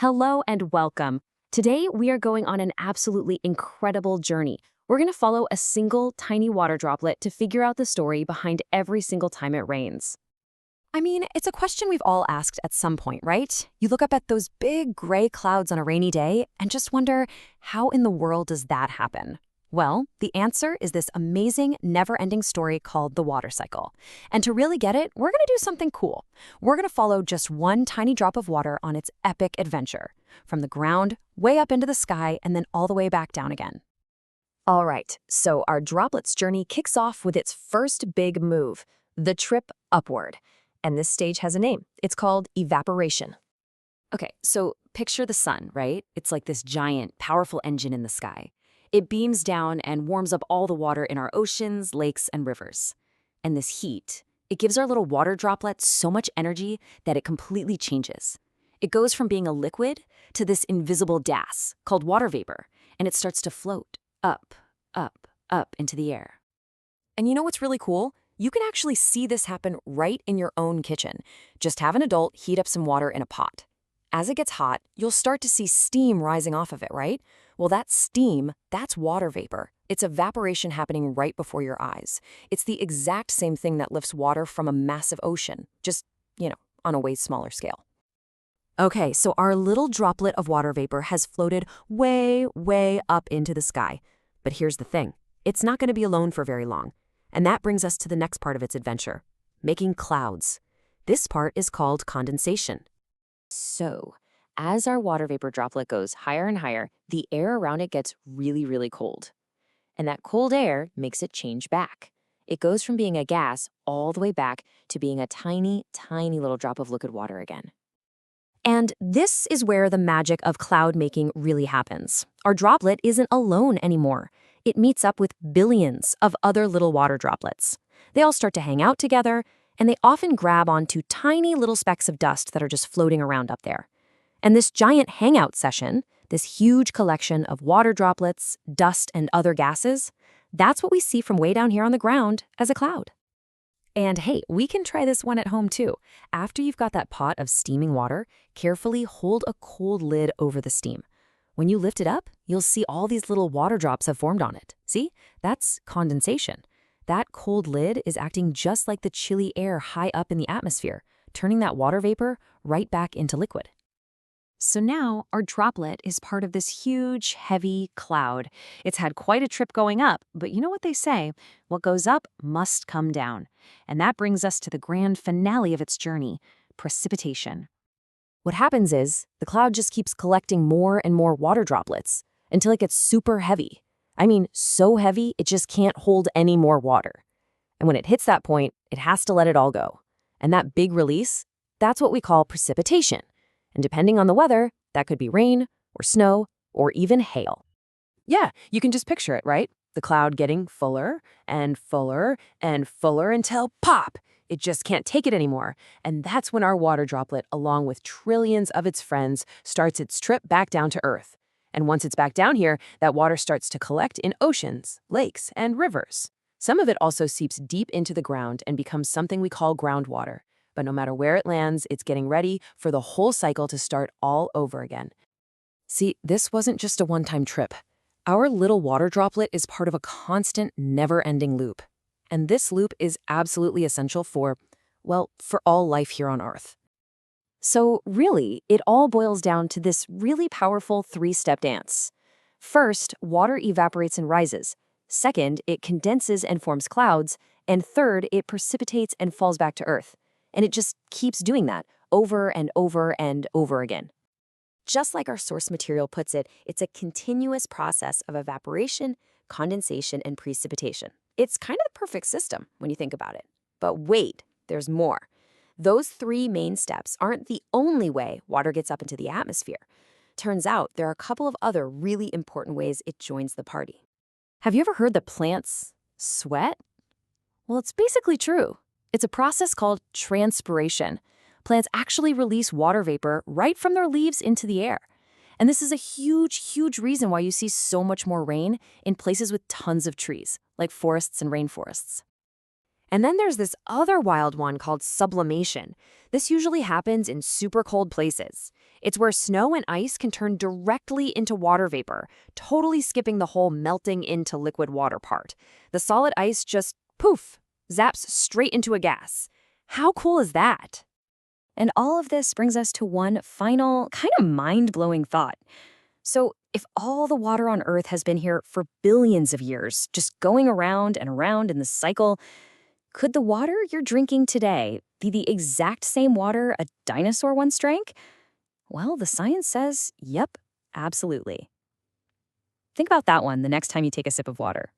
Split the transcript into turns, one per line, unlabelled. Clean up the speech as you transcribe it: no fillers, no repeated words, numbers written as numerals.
Hello and welcome. Today, we are going on an absolutely incredible journey. We're going to follow a single tiny water droplet to figure out the story behind every single time it rains.
I mean, it's a question we've all asked at some point, right? You look up at those big gray clouds on a rainy day and just wonder, how in the world does that happen? Well, the answer is this amazing, never-ending story called the water cycle. And to really get it, we're going to do something cool. We're going to follow just one tiny drop of water on its epic adventure, from the ground, way up into the sky, and then all the way back down again. All right, so our droplet's journey kicks off with its first big move, the trip upward. And this stage has a name. It's called evaporation. Okay, so picture the sun, right? It's like this giant, powerful engine in the sky. It beams down and warms up all the water in our oceans, lakes, and rivers. And this heat, it gives our little water droplet so much energy that it completely changes. It goes from being a liquid to this invisible gas called water vapor, and it starts to float up, up, up into the air. And you know what's really cool? You can actually see this happen right in your own kitchen. Just have an adult heat up some water in a pot. As it gets hot, you'll start to see steam rising off of it, right? Well, that steam, that's water vapor. It's evaporation happening right before your eyes. It's the exact same thing that lifts water from a massive ocean, just, on a way smaller scale. Okay, so our little droplet of water vapor has floated way, way up into the sky. But here's the thing. It's not going to be alone for very long. And that brings us to the next part of its adventure, making clouds. This part is called condensation. So, as our water vapor droplet goes higher and higher, the air around it gets really, really cold. And that cold air makes it change back. It goes from being a gas all the way back to being a tiny, tiny little drop of liquid water again. And this is where the magic of cloud making really happens. Our droplet isn't alone anymore. It meets up with billions of other little water droplets. They all start to hang out together, and they often grab onto tiny little specks of dust that are just floating around up there. And this giant hangout session, this huge collection of water droplets, dust, and other gases, that's what we see from way down here on the ground as a cloud. And hey, we can try this one at home too. After you've got that pot of steaming water, carefully hold a cold lid over the steam. When you lift it up, you'll see all these little water drops have formed on it. See? That's condensation. That cold lid is acting just like the chilly air high up in the atmosphere, turning that water vapor right back into liquid. So now our droplet is part of this huge, heavy cloud. It's had quite a trip going up, but you know what they say? What goes up must come down. And that brings us to the grand finale of its journey, precipitation. What happens is the cloud just keeps collecting more and more water droplets until it gets super heavy. I mean, so heavy it just can't hold any more water. And when it hits that point, it has to let it all go. And that big release, that's what we call precipitation. And depending on the weather, that could be rain or snow or even hail. Yeah, you can just picture it, right? The cloud getting fuller and fuller and fuller until pop! It just can't take it anymore. And that's when our water droplet, along with trillions of its friends, starts its trip back down to Earth. And once it's back down here, that water starts to collect in oceans, lakes, and rivers. Some of it also seeps deep into the ground and becomes something we call groundwater. But no matter where it lands, it's getting ready for the whole cycle to start all over again. See, this wasn't just a one-time trip. Our little water droplet is part of a constant, never-ending loop. And this loop is absolutely essential for all life here on Earth. So really, it all boils down to this really powerful three-step dance. First, water evaporates and rises. Second, it condenses and forms clouds. And third, it precipitates and falls back to Earth. And it just keeps doing that over and over and over again. Just like our source material puts it, it's a continuous process of evaporation, condensation, and precipitation. It's kind of the perfect system when you think about it. But wait, there's more. Those three main steps aren't the only way water gets up into the atmosphere. Turns out there are a couple of other really important ways it joins the party. Have you ever heard that plants sweat? Well, it's basically true. It's a process called transpiration. Plants actually release water vapor right from their leaves into the air. And this is a huge, huge reason why you see so much more rain in places with tons of trees, like forests and rainforests. And then there's this other wild one called sublimation. This usually happens in super cold places. It's where snow and ice can turn directly into water vapor, totally skipping the whole melting into liquid water part. The solid ice just, poof, zaps straight into a gas. How cool is that?
And all of this brings us to one final, kind of mind-blowing thought. So, if all the water on Earth has been here for billions of years, just going around and around in this cycle, could the water you're drinking today be the exact same water a dinosaur once drank? Well, the science says, yep, absolutely. Think about that one the next time you take a sip of water.